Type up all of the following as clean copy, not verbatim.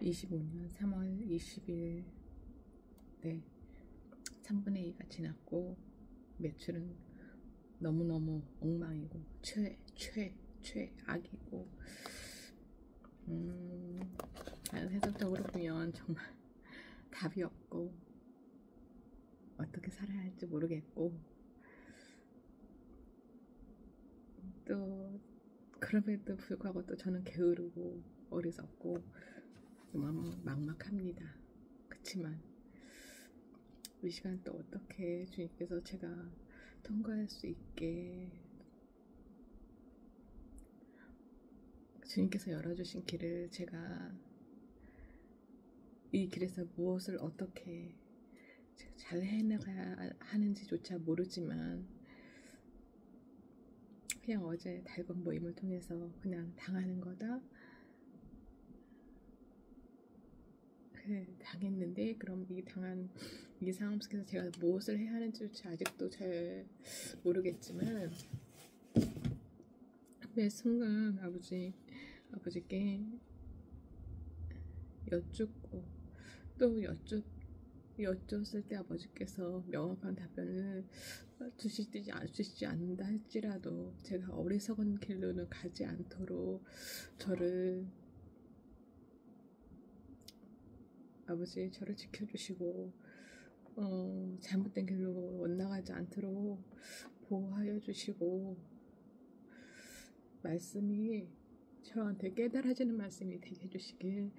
25년 3월 20일 네 3분의 2가 지났고 매출은 너무너무 엉망이고 최악이고 세상적으로 보면 정말 답이 없고 어떻게 살아야 할지 모르겠고 또 그럼에도 불구하고 또 저는 게으르고 어리석고 너무 막막합니다. 그치만 이 시간 또 어떻게 주님께서 제가 통과할 수 있게 주님께서 열어주신 길을 제가 이 길에서 무엇을 어떻게 잘 해나가야 하는지조차 모르지만 그냥 어제 달건 모임을 통해서 그냥 당하는 거다. 그래, 당했는데 그럼 이 당한 이 상황 속에서 제가 무엇을 해야 하는지조차 아직도 잘 모르겠지만 매 순간 아버지께 여쭙고 또 여쭈었을 때 아버지께서 명확한 답변을 주시지 않는다 할지라도 제가 어리석은 길로는 가지 않도록 저를 지켜주시고 잘못된 길로 엇나가지 않도록 보호하여 주시고 말씀이 저한테 깨달아지는 말씀이 되게 해주시길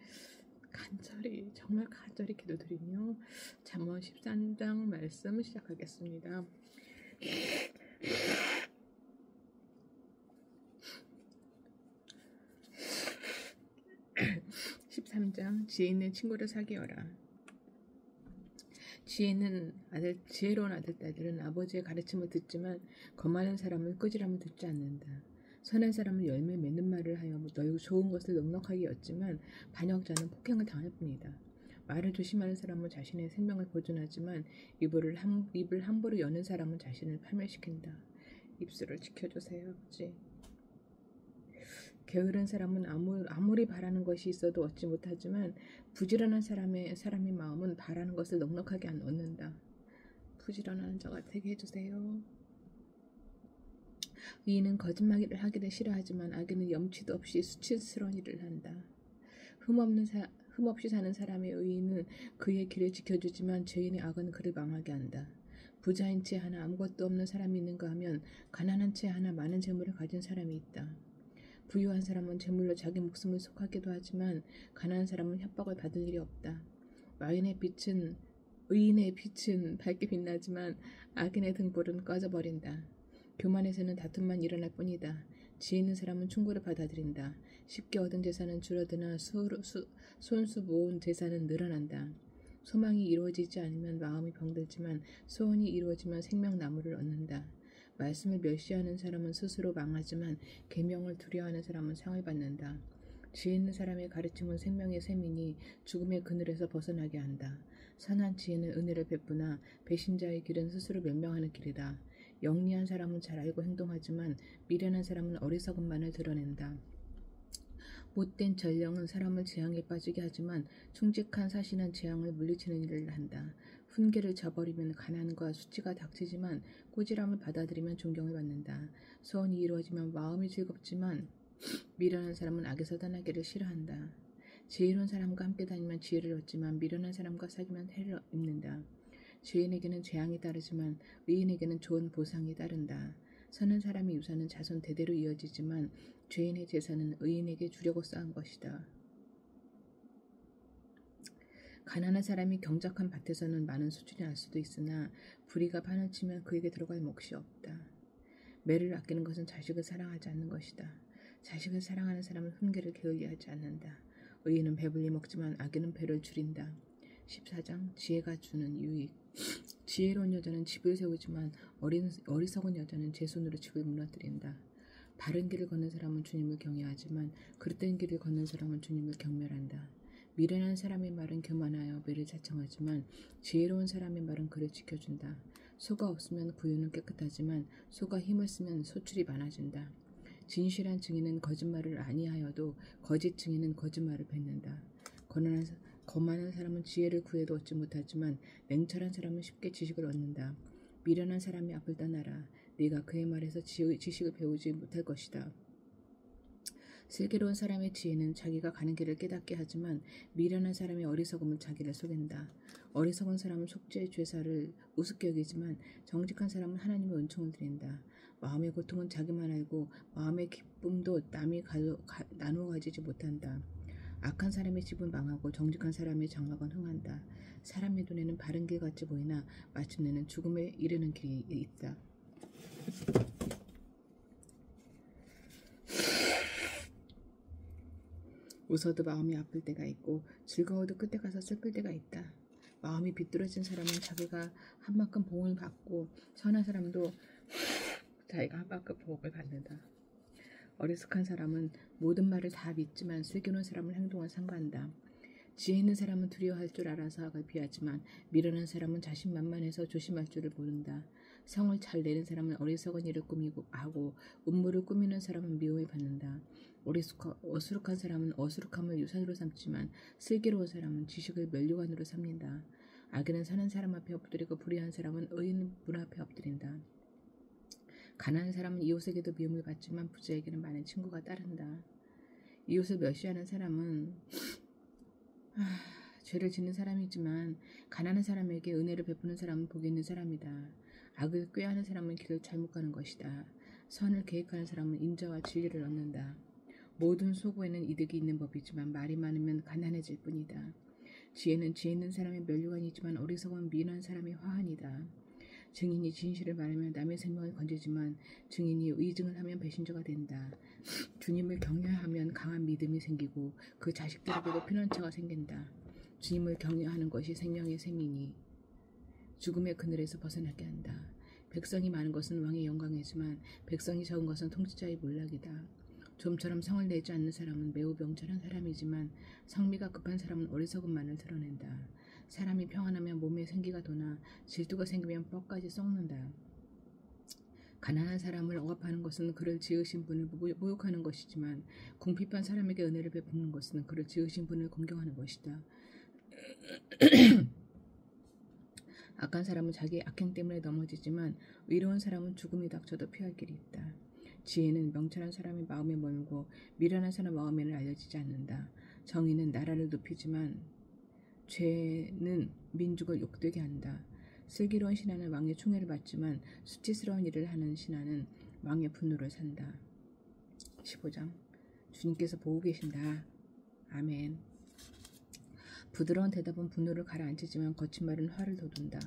정말 간절히 기도드리며 잠언 13장 말씀 시작하겠습니다. 13장 지혜 있는 친구를 사귀어라. 지혜로운 아들딸들은 아버지의 가르침을 듣지만 거만한 사람은 꾸지람을 듣지 않는다. 선한 사람은 열매 맺는 말을 하여 너희 좋은 것을 넉넉하게 엿지만 반역자는 폭행을 당할 뿐이다. 말을 조심하는 사람은 자신의 생명을 보존하지만 입을 함부로 여는 사람은 자신을 파멸시킨다. 입술을 지켜주세요, 아버지. 게으른 사람은 아무리 바라는 것이 있어도 얻지 못하지만 부지런한 사람의 마음은 바라는 것을 넉넉하게 안 얻는다. 부지런한 자가 되게 해주세요. 의인은 거짓말을 하기를 싫어하지만 악인은 염치도 없이 수치스러운 일을 한다. 흠없이 사는 사람의 의인은 그의 길을 지켜주지만 죄인의 악은 그를 망하게 한다. 부자인 채 하나 아무것도 없는 사람이 있는가 하면 가난한 채 하나 많은 재물을 가진 사람이 있다. 부유한 사람은 재물로 자기 목숨을 속하기도 하지만 가난한 사람은 협박을 받을 일이 없다. 의인의 빛은 밝게 빛나지만 악인의 등불은 꺼져버린다. 교만에서는 다툼만 일어날 뿐이다. 지혜 있는 사람은 충고를 받아들인다. 쉽게 얻은 재산은 줄어드나 손수 모은 재산은 늘어난다. 소망이 이루어지지 않으면 마음이 병들지만 소원이 이루어지면 생명나무를 얻는다. 말씀을 멸시하는 사람은 스스로 망하지만 계명을 두려워하는 사람은 상을 받는다. 지혜 있는 사람의 가르침은 생명의 샘이니 죽음의 그늘에서 벗어나게 한다. 선한 지혜는 은혜를 베푸나 배신자의 길은 스스로 멸명하는 길이다. 영리한 사람은 잘 알고 행동하지만 미련한 사람은 어리석음만을 드러낸다. 못된 전령은 사람을 재앙에 빠지게 하지만 충직한 사신은 재앙을 물리치는 일을 한다. 훈계를 저버리면 가난과 수치가 닥치지만 꾸지람을 받아들이면 존경을 받는다. 소원이 이루어지면 마음이 즐겁지만 미련한 사람은 악에서 떠나기를 싫어한다. 지혜로운 사람과 함께 다니면 지혜를 얻지만 미련한 사람과 사귀면 해를 입는다. 죄인에게는 재앙이 따르지만 의인에게는 좋은 보상이 따른다. 선한 사람의 유산은 자손 대대로 이어지지만 죄인의 재산은 의인에게 주려고 쌓은 것이다. 가난한 사람이 경작한 밭에서는 많은 수준이 날 수도 있으나 불의가 판을 치면 그에게 들어갈 몫이 없다. 매를 아끼는 것은 자식을 사랑하지 않는 것이다. 자식을 사랑하는 사람은 훈계를 게을리하지 않는다. 의인은 배불리 먹지만 악인은 배를 줄인다. 14장 지혜가 주는 유익. 지혜로운 여자는 집을 세우지만 어리석은 여자는 제 손으로 집을 무너뜨린다. 바른 길을 걷는 사람은 주님을 경외하지만 그릇된 길을 걷는 사람은 주님을 경멸한다. 미련한 사람의 말은 교만하여 매를 자청하지만 지혜로운 사람의 말은 그를 지켜준다. 소가 없으면 구유는 깨끗하지만 소가 힘을 쓰면 소출이 많아진다. 진실한 증인은 거짓말을 아니하여도 거짓 증인은 거짓말을 뱉는다. 거만한 사람은 지혜를 구해도 얻지 못하지만 냉철한 사람은 쉽게 지식을 얻는다. 미련한 사람이 앞을 떠나라. 네가 그의 말에서 지식을 배우지 못할 것이다. 슬기로운 사람의 지혜는 자기가 가는 길을 깨닫게 하지만 미련한 사람의 어리석음은 자기를 속인다. 어리석은 사람은 속죄의 죄사를 우습게 여기지만 정직한 사람은 하나님의 은총을 드린다. 마음의 고통은 자기만 알고 마음의 기쁨도 남이 나누어 가지지 못한다. 악한 사람의 집은 망하고 정직한 사람의 장막은 흥한다. 사람의 눈에는 바른 길 같이 보이나 마침내는 죽음에 이르는 길이 있다. 웃어도 마음이 아플 때가 있고 즐거워도 끝에 가서 슬플 때가 있다. 마음이 비뚤어진 사람은 자기가 한 만큼 보응을 받고 선한 사람도 자기가 한 만큼 보응을 받는다. 어리숙한 사람은 모든 말을 다 믿지만 슬기로운 사람은 행동을 삼가한다. 지혜 있는 사람은 두려워할 줄 알아서 악을 피하지만 미련한 사람은 자신만만해서 조심할 줄을 모른다. 성을 잘 내는 사람은 어리석은 일을 꾸미고 하고 음모를 꾸미는 사람은 미움을 받는다. 어수룩한 사람은 어수룩함을 유산으로 삼지만 슬기로운 사람은 지식을 면류관으로 삼는다. 악인은 선한 사람 앞에 엎드리고 불의한 사람은 의인 문 앞에 엎드린다. 가난한 사람은 이웃에게도 미움을 받지만 부자에게는 많은 친구가 따른다. 이웃을 멸시하는 사람은 죄를 짓는 사람이지만 가난한 사람에게 은혜를 베푸는 사람은 복이 있는 사람이다. 악을 꾀하는 사람은 길을 잘못 가는 것이다. 선을 계획하는 사람은 인자와 진리를 얻는다. 모든 소고에는 이득이 있는 법이지만 말이 많으면 가난해질 뿐이다. 지혜는 지혜 있는 사람의 면류관이지만 어리석은 미련한 사람의 화환이다. 증인이 진실을 말하면 남의 생명을 건지지만 증인이 의증을 하면 배신자가 된다. 주님을 경외하면 강한 믿음이 생기고 그 자식들에게도 피난처가 생긴다. 주님을 경외하는 것이 생명의 셈이니 죽음의 그늘에서 벗어나게 한다. 백성이 많은 것은 왕의 영광이지만 백성이 적은 것은 통치자의 몰락이다. 좀처럼 성을 내지 않는 사람은 매우 명철한 사람이지만 성미가 급한 사람은 어리석음만을 드러낸다. 사람이 평안하면 몸에 생기가 도나 질투가 생기면 뼈까지 썩는다. 가난한 사람을 억압하는 것은 그를 지으신 분을 모욕하는 것이지만 궁핍한 사람에게 은혜를 베푸는 것은 그를 지으신 분을 공경하는 것이다. 악한 사람은 자기의 악행 때문에 넘어지지만 의로운 사람은 죽음이 닥쳐도 피할 길이 있다. 지혜는 명철한 사람의 마음에 머물고 미련한 사람 마음에는 알려지지 않는다. 정의는 나라를 높이지만 죄는 민족을 욕되게 한다. 슬기로운 신하는 왕의 총애를 받지만 수치스러운 일을 하는 신하는 왕의 분노를 산다. 15장 주님께서 보고 계신다. 아멘. 부드러운 대답은 분노를 가라앉히지만 거친 말은 화를 돋운다.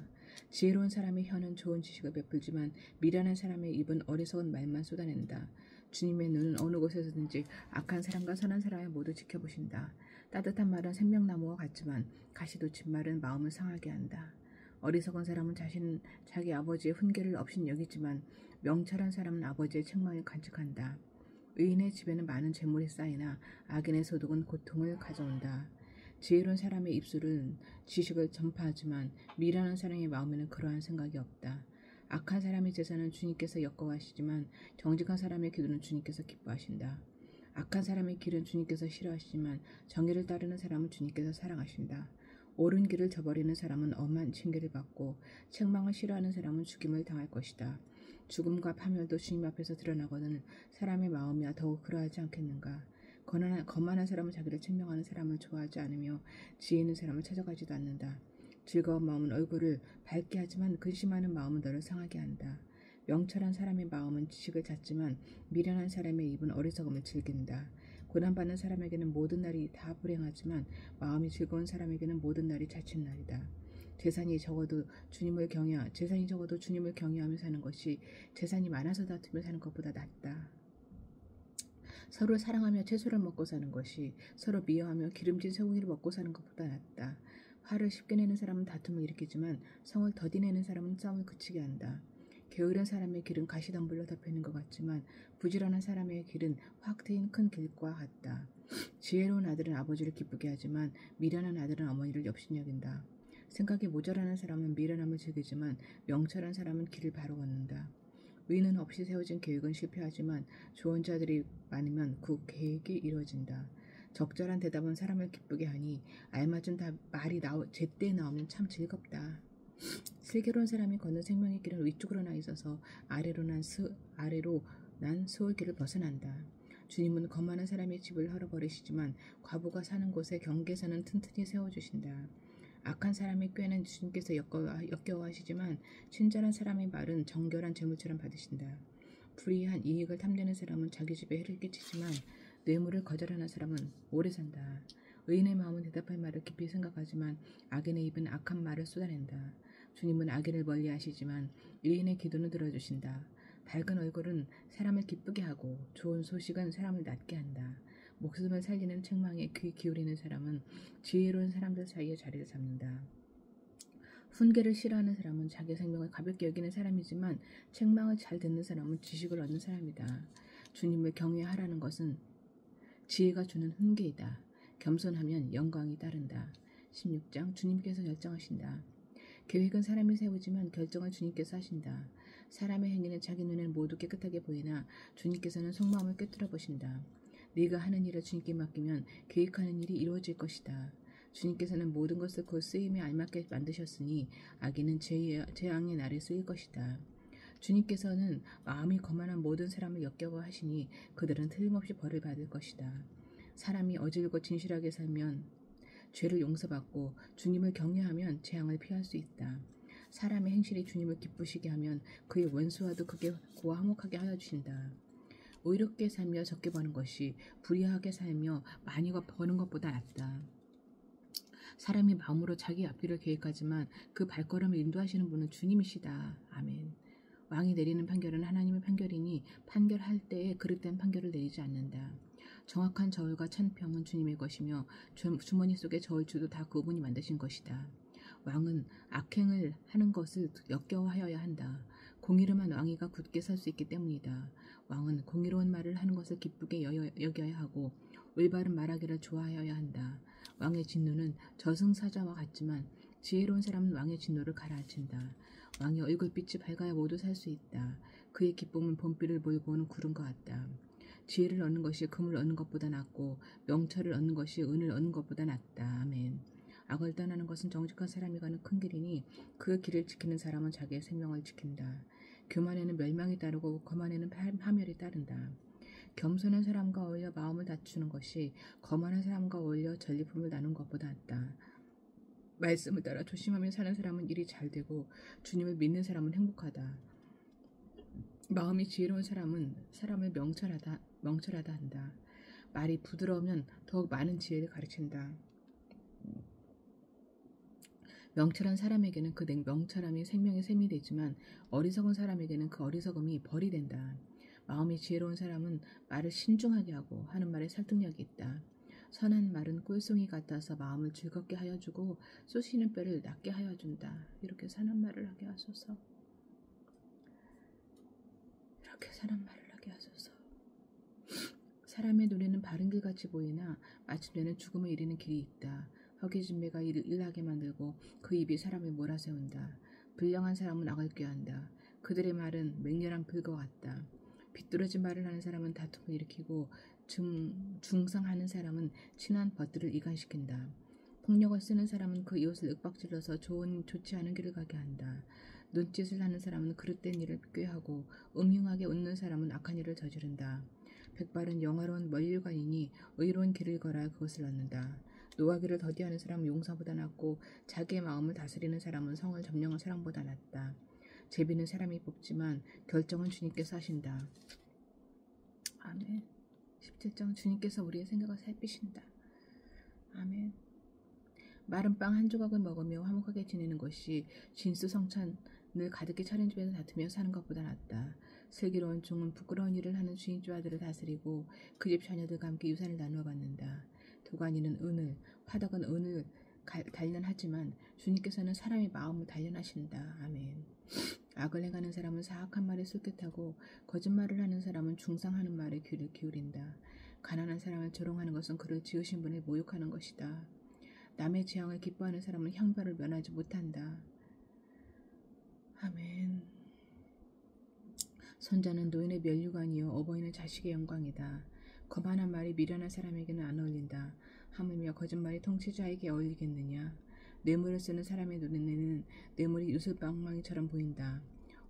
지혜로운 사람의 혀는 좋은 지식을 베풀지만 미련한 사람의 입은 어리석은 말만 쏟아낸다. 주님의 눈은 어느 곳에서든지 악한 사람과 선한 사람을 모두 지켜보신다. 따뜻한 말은 생명나무와 같지만 가시돋친 말은 마음을 상하게 한다. 어리석은 사람은 자기 아버지의 훈계를 없인 여기지만 명철한 사람은 아버지의 책망을 간직한다. 의인의 집에는 많은 재물이 쌓이나 악인의 소득은 고통을 가져온다. 지혜로운 사람의 입술은 지식을 전파하지만 미련한 사람의 마음에는 그러한 생각이 없다. 악한 사람의 제사는 주님께서 여호와시지만 정직한 사람의 기도는 주님께서 기뻐하신다. 악한 사람의 길은 주님께서 싫어하시지만 정의를 따르는 사람은 주님께서 사랑하신다. 옳은 길을 저버리는 사람은 엄한 징계를 받고 책망을 싫어하는 사람은 죽임을 당할 것이다. 죽음과 파멸도 주님 앞에서 드러나거든 사람의 마음이야 더욱 그러하지 않겠는가. 거만한 사람은 자기를 책명하는 사람을 좋아하지 않으며 지혜 있는 사람을 찾아가지도 않는다. 즐거운 마음은 얼굴을 밝게 하지만 근심하는 마음은 너를 상하게 한다. 명철한 사람의 마음은 지식을 찾지만 미련한 사람의 입은 어리석음을 즐긴다. 고난받는 사람에게는 모든 날이 다 불행하지만 마음이 즐거운 사람에게는 모든 날이 자칫 날이다. 재산이 적어도 주님을 경외하며 사는 것이 재산이 많아서 다투며 사는 것보다 낫다. 서로 사랑하며 채소를 먹고 사는 것이 서로 미워하며 기름진 쇠고기를 먹고 사는 것보다 낫다. 화를 쉽게 내는 사람은 다툼을 일으키지만 성을 더디 내는 사람은 싸움을 그치게 한다. 게으른 사람의 길은 가시덤불로 덮여있는 것 같지만 부지런한 사람의 길은 확 트인 큰 길과 같다. 지혜로운 아들은 아버지를 기쁘게 하지만 미련한 아들은 어머니를 업신여긴다. 생각이 모자라는 사람은 미련함을 즐기지만 명철한 사람은 길을 바로 걷는다. 의는 없이 세워진 계획은 실패하지만 좋은 자들이 많으면 그 계획이 이루어진다. 적절한 대답은 사람을 기쁘게 하니 알맞은 말이 제때 나오면 참 즐겁다. 슬기로운 사람이 걷는 생명의 길은 위쪽으로 나 있어서 아래로 난 수월길을 벗어난다. 주님은 거만한 사람의 집을 헐어버리시지만 과부가 사는 곳에 경계선은 튼튼히 세워주신다. 악한 사람의 꾀는 주님께서 역겨워하시지만 친절한 사람의 말은 정결한 재물처럼 받으신다. 불의한 이익을 탐내는 사람은 자기 집에 해를 끼치지만 뇌물을 거절하는 사람은 오래 산다. 의인의 마음은 대답할 말을 깊이 생각하지만 악인의 입은 악한 말을 쏟아낸다. 주님은 악인을 멀리하시지만 의인의 기도는 들어주신다. 밝은 얼굴은 사람을 기쁘게 하고 좋은 소식은 사람을 낫게 한다. 목숨을 살리는 책망에 귀 기울이는 사람은 지혜로운 사람들 사이에 자리를 잡는다. 훈계를 싫어하는 사람은 자기 생명을 가볍게 여기는 사람이지만 책망을 잘 듣는 사람은 지식을 얻는 사람이다. 주님을 경외하라는 것은 지혜가 주는 훈계이다. 겸손하면 영광이 따른다. 16장 주님께서 결정하신다. 계획은 사람이 세우지만 결정은 주님께서 하신다. 사람의 행위는 자기 눈에는 모두 깨끗하게 보이나 주님께서는 속마음을 꿰뚫어 보신다. 네가 하는 일을 주님께 맡기면 계획하는 일이 이루어질 것이다. 주님께서는 모든 것을 그 쓰임에 알맞게 만드셨으니 악인은 재앙의 날에 쓰일 것이다. 주님께서는 마음이 거만한 모든 사람을 역겨워하시니 그들은 틀림없이 벌을 받을 것이다. 사람이 어질고 진실하게 살면 죄를 용서받고 주님을 경외하면 재앙을 피할 수 있다. 사람의 행실이 주님을 기쁘시게 하면 그의 원수와도 그게 그와 화목하게 하여 주신다. 의롭게 살며 적게 버는 것이 불의하게 살며 많이 버는 것보다 낫다. 사람이 마음으로 자기 앞길을 계획하지만 그 발걸음을 인도하시는 분은 주님이시다. 아멘. 왕이 내리는 판결은 하나님의 판결이니 판결할 때에 그릇된 판결을 내리지 않는다. 정확한 저울과 찬평은 주님의 것이며 주머니 속의 저울추도 다 그분이 만드신 것이다. 왕은 악행을 하는 것을 역겨워하여야 한다. 공의로만 왕이가 굳게 설 수 있기 때문이다. 왕은 공의로운 말을 하는 것을 기쁘게 여겨야 하고 올바른 말하기를 좋아하여야 한다. 왕의 진노는 저승사자와 같지만 지혜로운 사람은 왕의 진노를 가라앉힌다. 왕의 얼굴빛이 밝아야 모두 살 수 있다. 그의 기쁨은 봄비를 몰고 오는 구름과 같다. 지혜를 얻는 것이 금을 얻는 것보다 낫고 명철을 얻는 것이 은을 얻는 것보다 낫다. 아멘. 악을 떠나는 것은 정직한 사람이 가는 큰 길이니 그 길을 지키는 사람은 자기의 생명을 지킨다. 교만에는 멸망이 따르고 거만에는 파멸이 따른다. 겸손한 사람과 어울려 마음을 다투는 것이 거만한 사람과 어울려 전리품을 나눈 것보다 낫다. 말씀을 따라 조심하며 사는 사람은 일이 잘 되고 주님을 믿는 사람은 행복하다. 마음이 지혜로운 사람은 사람을 명철하다 한다. 말이 부드러우면 더욱 많은 지혜를 가르친다. 명철한 사람에게는 그 명철함이 생명의 샘이 되지만 어리석은 사람에게는 그 어리석음이 벌이 된다. 마음이 지혜로운 사람은 말을 신중하게 하고 하는 말에 설득력이 있다. 선한 말은 꿀송이 같아서 마음을 즐겁게 하여 주고 쑤시는 뼈를 낫게 하여 준다. 이렇게 선한 말을 하게 하소서. 이렇게 선한 말을 하게 하소서. 사람의 눈에는 바른 길같이 보이나 마침내는 죽음에 이르는 길이 있다. 허기진 매가 일하게 만들고 그 입이 사람을 몰아세운다. 불량한 사람은 악을 꾀한다. 그들의 말은 맹렬한 불과 같다. 비뚤어진 말을 하는 사람은 다툼을 일으키고 중상하는 사람은 친한 벗들을 이간시킨다. 폭력을 쓰는 사람은 그 이웃을 윽박질러서 좋지 않은 길을 가게 한다. 눈짓을 하는 사람은 그릇된 일을 꾀하고 음흉하게 웃는 사람은 악한 일을 저지른다. 백발은 영화로운 면류관이니 의로운 길을 걸어야 그것을 얻는다. 노하기를 더디하는 사람은 용사보다 낫고 자기의 마음을 다스리는 사람은 성을 점령한 사람보다 낫다. 제비는 사람이 뽑지만 결정은 주님께서 하신다. 아멘. 17장 주님께서 우리의 생각을 살피신다. 아멘. 마른 빵 한 조각을 먹으며 화목하게 지내는 것이 진수성찬을 가득히 차린 집에서 다투며 사는 것보다 낫다. 슬기로운 종은 부끄러운 일을 하는 주인주 아들을 다스리고 그 집 자녀들과 함께 유산을 나누어 받는다. 도가니는 은을, 화덕은 은을 단련하지만 주님께서는 사람의 마음을 단련하신다. 아멘. 악을 행하는 사람은 사악한 말에 솔깃하고 거짓말을 하는 사람은 중상하는 말에 귀를 기울인다. 가난한 사람을 조롱하는 것은 그를 지으신 분을 모욕하는 것이다. 남의 재앙을 기뻐하는 사람은 형벌을 면하지 못한다. 아멘. 손자는 노인의 면류관이요 어버이는 자식의 영광이다. 거만한 말이 미련한 사람에게는 안 어울린다. 하물며 거짓말이 통치자에게 어울리겠느냐. 뇌물을 쓰는 사람의 눈에는 뇌물이 유술방망이처럼 보인다.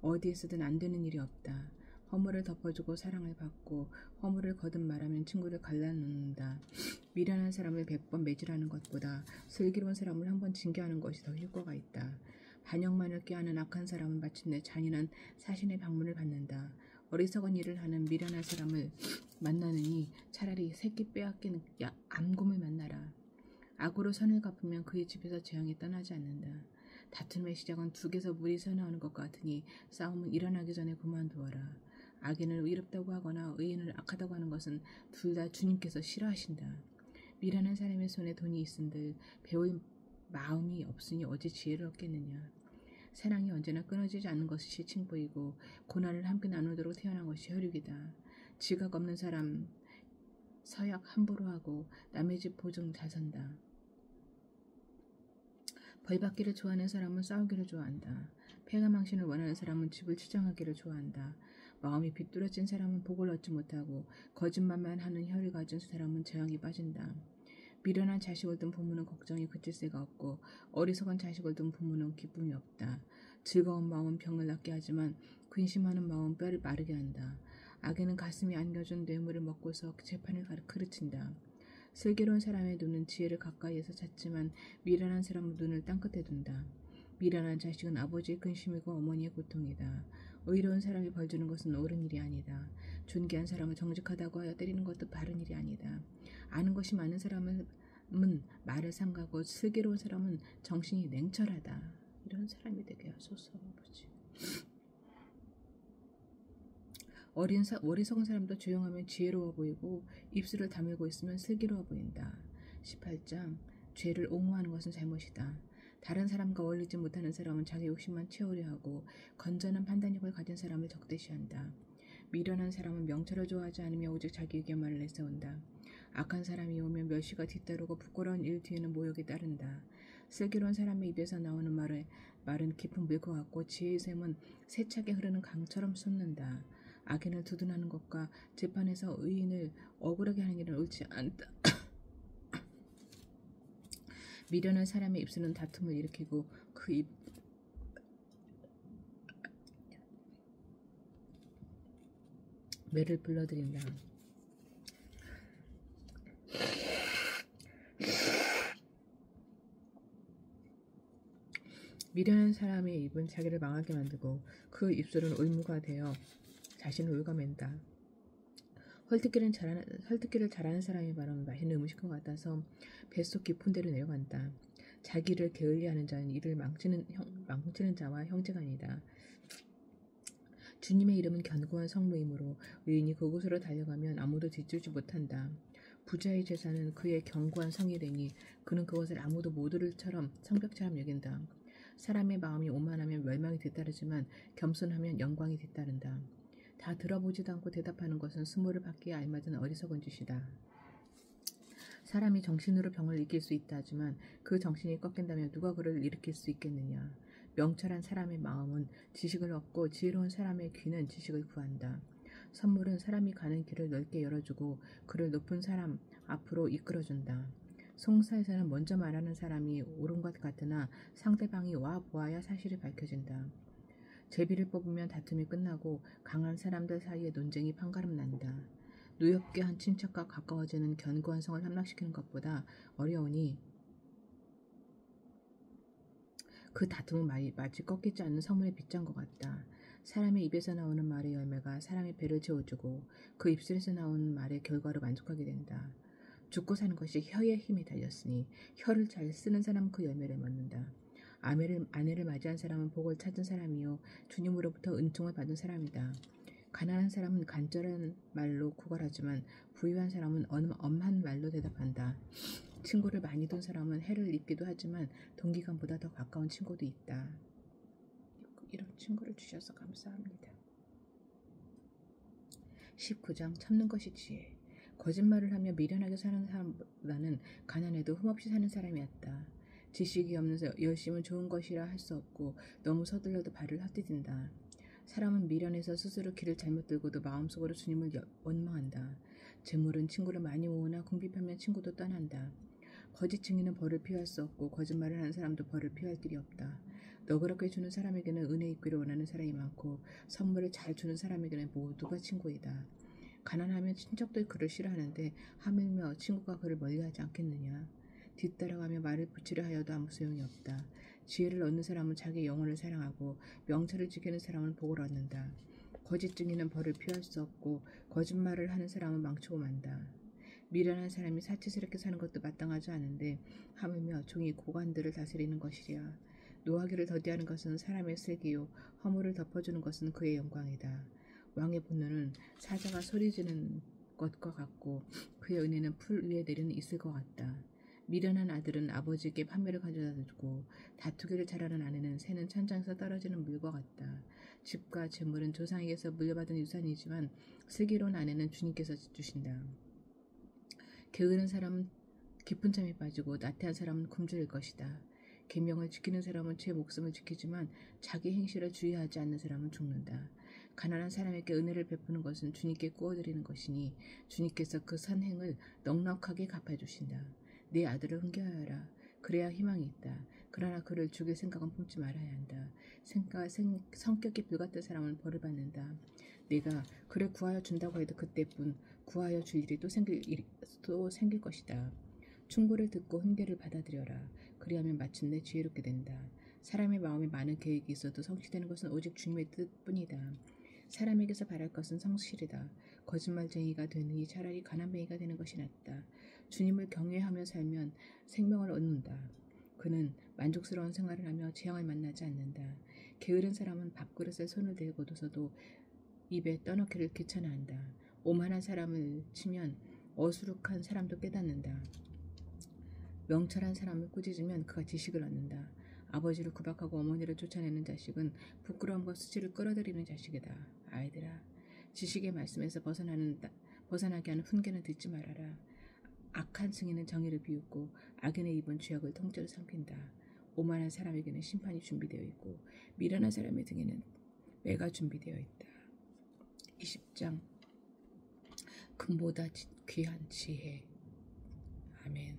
어디에서든 안 되는 일이 없다. 허물을 덮어주고 사랑을 받고 허물을 거듭 말하면 친구를 갈라놓는다. 미련한 사람을 100번 매질하는 것보다 슬기로운 사람을 한 번 징계하는 것이 더 효과가 있다. 반역만을 꾀하는 악한 사람은 마침내 잔인한 사신의 방문을 받는다. 어리석은 일을 하는 미련한 사람을 만나느니 차라리 새끼 빼앗긴 암곰을 만나라. 악으로 선을 갚으면 그의 집에서 재앙이 떠나지 않는다. 다툼의 시작은 둑에서 물이 새나오는 것 같으니 싸움은 일어나기 전에 그만두어라. 악인을 의롭다고 하거나 의인을 악하다고 하는 것은 둘 다 주님께서 싫어하신다. 미련한 사람의 손에 돈이 있은들 배울 마음이 없으니 어찌 지혜를 얻겠느냐. 사랑이 언제나 끊어지지 않는 것이 칭보이고 고난을 함께 나누도록 태어난 것이 혈육이다. 지각 없는 사람 서약 함부로 하고 남의 집 보증 잘 선다. 벌받기를 좋아하는 사람은 싸우기를 좋아한다. 폐가망신을 원하는 사람은 집을 치장하기를 좋아한다. 마음이 비뚤어진 사람은 복을 얻지 못하고 거짓말만 하는 혀를 가진 사람은 재앙에 빠진다. 미련한 자식을 둔 부모는 걱정이 그칠 새가 없고 어리석은 자식을 둔 부모는 기쁨이 없다. 즐거운 마음은 병을 낫게 하지만 근심하는 마음은 뼈를 마르게 한다. 악인은 가슴이 안겨준 뇌물을 먹고서 재판을 그르친다. 슬기로운 사람의 눈은 지혜를 가까이에서 찾지만 미련한 사람은 눈을 땅끝에 둔다. 미련한 자식은 아버지의 근심이고 어머니의 고통이다. 의로운 사람이 벌주는 것은 옳은 일이 아니다. 존귀한 사람을 정직하다고 하여 때리는 것도 바른 일이 아니다. 아는 것이 많은 사람은 말을 삼가고 슬기로운 사람은 정신이 냉철하다. 이런 사람이 되게 하소서 아버지. 어리석은 사람도 조용하면 지혜로워 보이고 입술을 다물고 있으면 슬기로워 보인다. 18장 죄를 옹호하는 것은 잘못이다. 다른 사람과 어울리지 못하는 사람은 자기 욕심만 채우려 하고 건전한 판단력을 가진 사람을 적대시한다. 미련한 사람은 명철을 좋아하지 않으며 오직 자기 의견만을 내세운다. 악한 사람이 오면 멸시가 뒤따르고 부끄러운 일 뒤에는 모욕이 따른다. 슬기로운 사람의 입에서 나오는 말은 깊은 물과 같고 지혜의 샘은 세차게 흐르는 강처럼 솟는다. 악인을 두둔하는 것과 재판에서 의인을 억울하게 하는 일은 옳지 않다. 미련한 사람의 입술은 다툼을 일으키고 그 입 매를 불러들인다. 미련한 사람의 입은 자기를 망하게 만들고 그 입술은 올무가 되어 자신을 올가맨다. 헐뜯기를 잘하는 사람의 말은 맛있는 음식과 같아서 뱃속 깊은 데로 내려간다. 자기를 게을리하는 자는 이를 망치는 자와 형제가 아니다. 주님의 이름은 견고한 성루이므로 의인이 그곳으로 달려가면 아무도 뒤쫓지 못한다. 부자의 재산은 그의 견고한 성이되니 그는 그것을 아무도 모두를처럼 성벽처럼 여긴다. 사람의 마음이 오만하면 멸망이 뒤따르지만 겸손하면 영광이 뒤따른다. 다 들어보지도 않고 대답하는 것은 수모를 받기에 알맞은 어리석은 짓이다. 사람이 정신으로 병을 이길 수 있다 하지만 그 정신이 꺾인다면 누가 그를 일으킬 수 있겠느냐. 명철한 사람의 마음은 지식을 얻고 지혜로운 사람의 귀는 지식을 구한다. 선물은 사람이 가는 길을 넓게 열어주고 그를 높은 사람 앞으로 이끌어준다. 송사에서는 먼저 말하는 사람이 옳은 것 같으나 상대방이 와 보아야 사실이 밝혀진다. 제비를 뽑으면 다툼이 끝나고 강한 사람들 사이에 논쟁이 판가름 난다. 누엽게 한 친척과 가까워지는 견고한 성을 함락시키는 것보다 어려우니 그 다툼은 마치 꺾이지 않는 성문의 빗장과 같다. 사람의 입에서 나오는 말의 열매가 사람의 배를 채워주고 그 입술에서 나오는 말의 결과로 만족하게 된다. 죽고 사는 것이 혀의 힘에 달렸으니 혀를 잘 쓰는 사람은 그 열매를 얻는다. 아내를 맞이한 사람은 복을 찾은 사람이요 주님으로부터 은총을 받은 사람이다. 가난한 사람은 간절한 말로 구걸하지만 부유한 사람은 엄한 말로 대답한다. 친구를 많이 둔 사람은 해를 입기도 하지만 동기간보다 더 가까운 친구도 있다. 이런 친구를 주셔서 감사합니다. 19장 참는 것이 지혜. 거짓말을 하며 미련하게 사는 사람보다는 가난해도 흠없이 사는 사람이었다. 지식이 없는 열심은 좋은 것이라 할 수 없고 너무 서둘러도 발을 헛디딘다. 사람은 미련해서 스스로 길을 잘못 들고도 마음속으로 주님을 원망한다. 재물은 친구를 많이 모으나 궁핍하면 친구도 떠난다. 거짓 증인은 벌을 피할 수 없고 거짓말을 하는 사람도 벌을 피할 길이 없다. 너그럽게 주는 사람에게는 은혜 입기를 원하는 사람이 많고 선물을 잘 주는 사람에게는 모두가 친구이다. 가난하면 친척들 그를 싫어하는데 하물며 친구가 그를 멀리하지 않겠느냐. 뒤따라가며 말을 붙이려 하여도 아무 소용이 없다. 지혜를 얻는 사람은 자기 영혼을 사랑하고 명철을 지키는 사람은 복을 얻는다. 거짓 증인은 벌을 피할 수 없고 거짓말을 하는 사람은 망치고 만다. 미련한 사람이 사치스럽게 사는 것도 마땅하지 않은데 하물며 종이 고관들을 다스리는 것이랴. 노하기를 더디하는 것은 사람의 슬기요 허물을 덮어주는 것은 그의 영광이다. 왕의 분노는 사자가 소리지는 것과 같고 그의 은혜는 풀 위에 내리는 있을 것 같다. 미련한 아들은 아버지에게 판매를 가져다 주고 다투기를 잘하는 아내는 새는 천장에서 떨어지는 물과 같다. 집과 재물은 조상에게서 물려받은 유산이지만 슬기로운 아내는 주님께서 주신다. 게으른 사람은 깊은 잠에 빠지고 나태한 사람은 굶주릴 것이다. 계명을 지키는 사람은 제 목숨을 지키지만 자기 행실을 주의하지 않는 사람은 죽는다. 가난한 사람에게 은혜를 베푸는 것은 주님께 구워드리는 것이니 주님께서 그 선행을 넉넉하게 갚아주신다. 내 아들을 훈계하여라. 그래야 희망이 있다. 그러나 그를 죽일 생각은 품지 말아야 한다. 성격이 불같은 사람은 벌을 받는다. 내가 그를 구하여 준다고 해도 그때뿐 구하여 줄 일이 또 생길 것이다. 충고를 듣고 훈계를 받아들여라. 그리하면 마침내 지혜롭게 된다. 사람의 마음에 많은 계획이 있어도 성취되는 것은 오직 주님의 뜻뿐이다. 사람에게서 바랄 것은 성실이다. 거짓말쟁이가 되느니 차라리 가난뱅이가 되는 것이 낫다. 주님을 경외하며 살면 생명을 얻는다. 그는 만족스러운 생활을 하며 재앙을 만나지 않는다. 게으른 사람은 밥그릇에 손을 대고 둬서도 입에 떠넣기를 귀찮아한다. 오만한 사람을 치면 어수룩한 사람도 깨닫는다. 명철한 사람을 꾸짖으면 그가 지식을 얻는다. 아버지를 구박하고 어머니를 쫓아내는 자식은 부끄러움과 수치를 끌어들이는 자식이다. 아이들아, 지식의 말씀에서 벗어나게 하는 훈계는 듣지 말아라. 악한 승인은 정의를 비웃고 악인의 입은 죄악을 통째로 삼킨다. 오만한 사람에게는 심판이 준비되어 있고 미련한 사람의 등에는 매가 준비되어 있다. 20장 금보다 귀한 지혜. 아멘.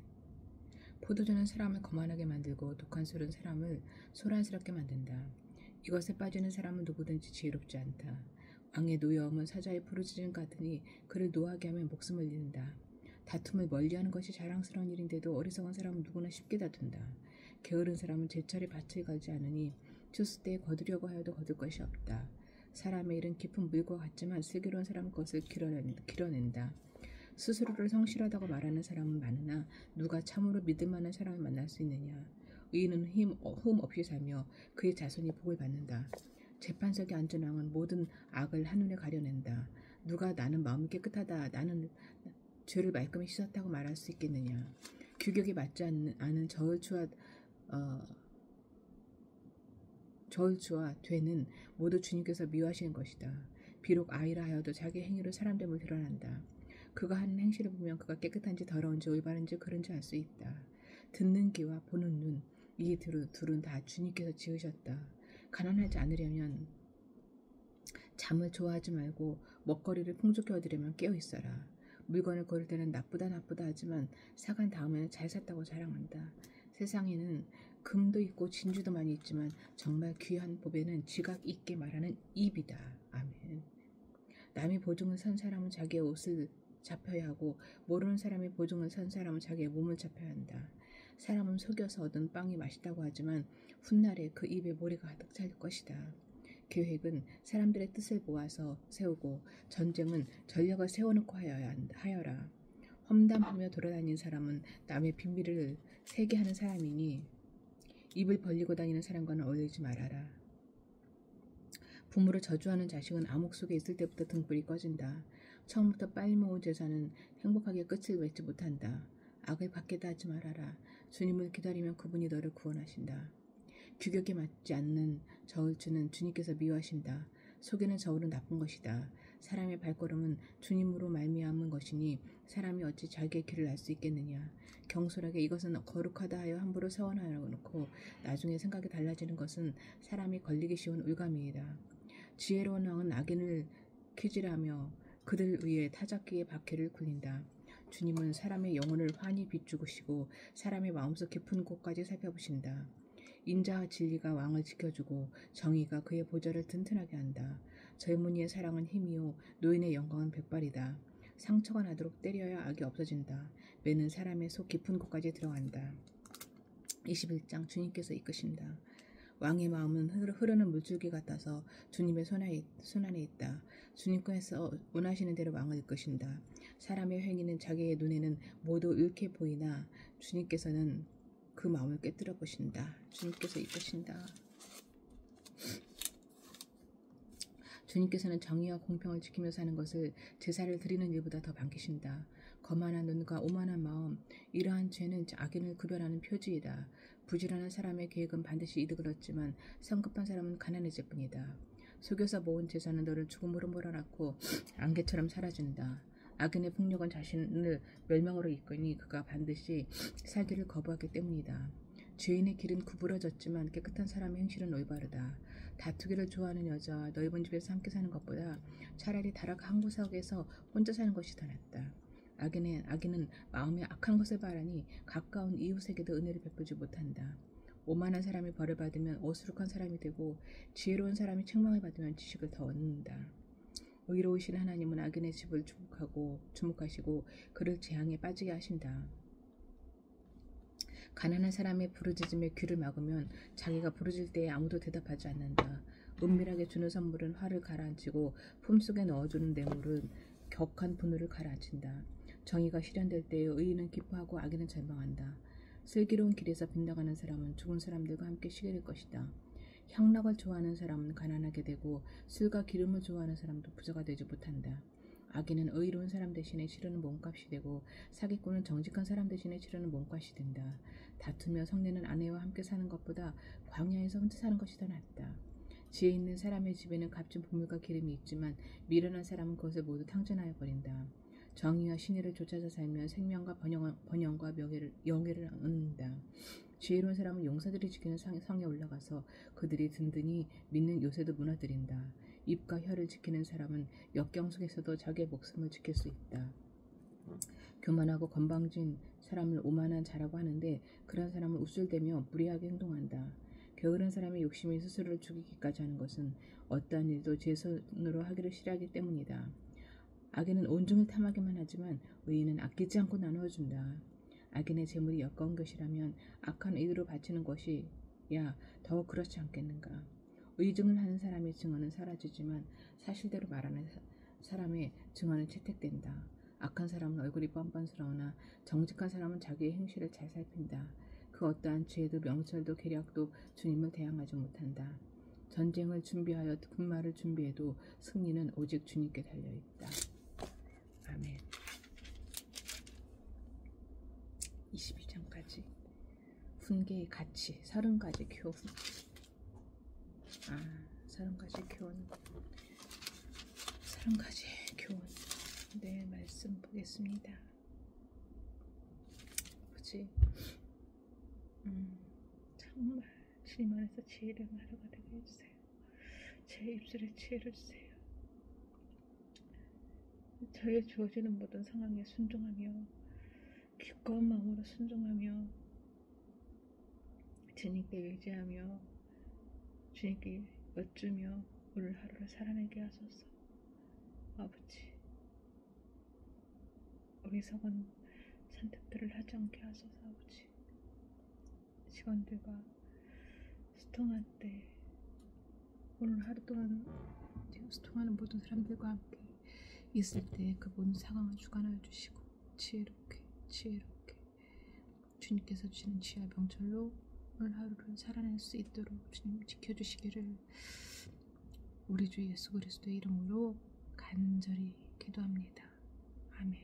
포도주는 사람을 거만하게 만들고 독한 술은 사람을 소란스럽게 만든다. 이것에 빠지는 사람은 누구든지 지혜롭지 않다. 왕의 노여움은 사자의 부르짖음 같으니 그를 노하게 하면 목숨을 잃는다. 다툼을 멀리하는 것이 자랑스러운 일인데도 어리석은 사람은 누구나 쉽게 다툰다. 게으른 사람은 제철에 밭을 갈지 않으니 추수 때에 거두려고 하여도 거둘 것이 없다. 사람의 일은 깊은 물과 같지만 슬기로운 사람은 그것을 길어낸다. 스스로를 성실하다고 말하는 사람은 많으나 누가 참으로 믿을 만한 사람을 만날 수 있느냐. 의인은 흠 없이 살며 그의 자손이 복을 받는다. 재판석에 앉은 왕은 모든 악을 한눈에 가려낸다. 누가 나는 마음이 깨끗하다, 나는 죄를 말끔히 씻었다고 말할 수 있겠느냐. 규격이 맞지 않은 저울추와 되는 모두 주님께서 미워하시는 것이다. 비록 아이라 하여도 자기 행위로 사람됨을 드러난다. 그가 하는 행실을 보면 그가 깨끗한지 더러운지 올바른지 그른지 알 수 있다. 듣는 귀와 보는 눈, 이 둘은 다 주님께서 지으셨다. 가난하지 않으려면 잠을 좋아하지 말고 먹거리를 풍족히 얻으려면 깨어 있어라. 물건을 고를 때는 나쁘다 하지만 사간 다음에는 잘 샀다고 자랑한다. 세상에는 금도 있고 진주도 많이 있지만 정말 귀한 보배는 지각 있게 말하는 입이다. 아멘. 남이 보증을 선 사람은 자기의 옷을 잡혀야 하고 모르는 사람이 보증을 선 사람은 자기의 몸을 잡혀야 한다. 사람은 속여서 얻은 빵이 맛있다고 하지만 훗날에 그 입에 모래가 가득 찰 것이다. 계획은 사람들의 뜻을 모아서 세우고 전쟁은 전략을 세워놓고 하여라. 험담하며 돌아다니는 사람은 남의 비밀을 세게 하는 사람이니 입을 벌리고 다니는 사람과는 어울리지 말아라. 부모를 저주하는 자식은 암흑 속에 있을 때부터 등불이 꺼진다. 처음부터 빨리 모은 재산은 행복하게 끝을 맺지 못한다. 악을 받게도 하지 말아라. 주님을 기다리면 그분이 너를 구원하신다. 규격에 맞지 않는 저울추는 주님께서 미워하신다. 속이는 저울은 나쁜 것이다. 사람의 발걸음은 주님으로 말미암은 것이니 사람이 어찌 자기의 길을 알 수 있겠느냐. 경솔하게 이것은 거룩하다 하여 함부로 서원하여 놓고 나중에 생각이 달라지는 것은 사람이 걸리기 쉬운 울감이다. 지혜로운 왕은 악인을 키질하며 그들 위에 타작기의 바퀴를 굴린다. 주님은 사람의 영혼을 환히 비추시고 사람의 마음속 깊은 곳까지 살펴보신다. 인자와 진리가 왕을 지켜주고 정의가 그의 보좌를 튼튼하게 한다. 젊은이의 사랑은 힘이요 노인의 영광은 백발이다. 상처가 나도록 때려야 악이 없어진다. 매는 사람의 속 깊은 곳까지 들어간다. 21장 주님께서 이끄신다. 왕의 마음은 흐르는 물줄기 같아서 주님의 손 안에 있다. 주님께서 원하시는 대로 왕을 이끄신다. 사람의 행위는 자기의 눈에는 모두 옳게 보이나 주님께서는 그 마음을 깨뜨려 보신다. 주님께서 이끄신다. 주님께서는 정의와 공평을 지키며 사는 것을 제사를 드리는 일보다 더 반기신다. 거만한 눈과 오만한 마음, 이러한 죄는 악인을 구별하는 표지이다. 부지런한 사람의 계획은 반드시 이득을 얻지만 성급한 사람은 가난해질 뿐이다. 속여서 모은 재산은 너를 죽음으로 몰아넣고 안개처럼 사라진다. 악인의 폭력은 자신을 멸망으로 이끄니 그가 반드시 살기를 거부하기 때문이다. 죄인의 길은 구부러졌지만 깨끗한 사람의 행실은 올바르다. 다투기를 좋아하는 여자와 넓은 집에서 함께 사는 것보다 차라리 다락 한 구석에서 혼자 사는 것이 더 낫다. 악인은 마음에 악한 것을 바라니 가까운 이웃에게도 은혜를 베푸지 못한다. 오만한 사람이 벌을 받으면 어수룩한 사람이 되고 지혜로운 사람이 책망을 받으면 지식을 더 얻는다. 의로우신 하나님은 악인의 집을 주목하시고 그를 재앙에 빠지게 하신다. 가난한 사람의 부르짖음에 귀를 막으면 자기가 부르짖을 때에 아무도 대답하지 않는다. 은밀하게 주는 선물은 화를 가라앉히고 품속에 넣어주는 뇌물은 격한 분노를 가라앉힌다. 정의가 실현될 때에 의인은 기뻐하고 악인은 절망한다. 슬기로운 길에서 빗나가는 사람은 죽은 사람들과 함께 쉬게 될 것이다. 향락을 좋아하는 사람은 가난하게 되고 술과 기름을 좋아하는 사람도 부자가 되지 못한다. 악인은 의로운 사람 대신에 치르는 몸값이 되고 사기꾼은 정직한 사람 대신에 치르는 몸값이 된다. 다투며 성내는 아내와 함께 사는 것보다 광야에서 혼자 사는 것이 더 낫다. 지혜 있는 사람의 집에는 값진 보물과 기름이 있지만 미련한 사람은 그것을 모두 탕진하여 버린다. 정의와 신의를 쫓아서 살면 생명과 번영과 영예를 얻는다. 지혜로운 사람은 용사들이 지키는 성에 올라가서 그들이 든든히 믿는 요새도 무너뜨린다. 입과 혀를 지키는 사람은 역경 속에서도 자기의 목숨을 지킬 수 있다. 교만하고 건방진 사람을 오만한 자라고 하는데 그런 사람은 우쭐대며 무리하게 행동한다. 게으른 사람의 욕심이 스스로를 죽이기까지 하는 것은 어떠한 일도 제 손으로 하기를 싫어하기 때문이다. 악인은 온종일 탐하기만 하지만 의인은 아끼지 않고 나누어준다. 악인의 재물이 역겨운 것이라면 악한 의로 바치는 것이야 더 그렇지 않겠는가. 의증을 하는 사람의 증언은 사라지지만 사실대로 말하는 사람의 증언은 채택된다. 악한 사람은 얼굴이 뻔뻔스러우나 정직한 사람은 자기의 행실을 잘 살핀다. 그 어떠한 지혜도 명철도 계략도 주님을 대항하지 못한다. 전쟁을 준비하여 군마를 준비해도 승리는 오직 주님께 달려있다. 아멘. 22장까지 훈계의 가치 30가지 교훈. 30가지 교훈. 30가지 교훈. 네, 말씀 보겠습니다. 아버지, 정말 주님 안에서 지혜를 하루가 되게 해주세요. 제 입술에 지혜를 주세요. 저에게 주어지는 모든 상황에 순종하며 기꺼운 마음으로 순종하며 주님께 의지하며 주님께 여쭈며 오늘 하루를 살아내게 하소서. 아버지, 어리석은 선택들을 하지 않게 하소서. 아버지, 직원들과 소통할 때 오늘 하루 동안 소통하는 모든 사람들과 함께 있을 때 그 모든 상황을 주관하여 주시고 지혜롭게 주님께서 주시는 지혜와 명철로 오늘 하루를 살아낼 수 있도록 주님 지켜주시기를 우리 주 예수 그리스도의 이름으로 간절히 기도합니다. 아멘.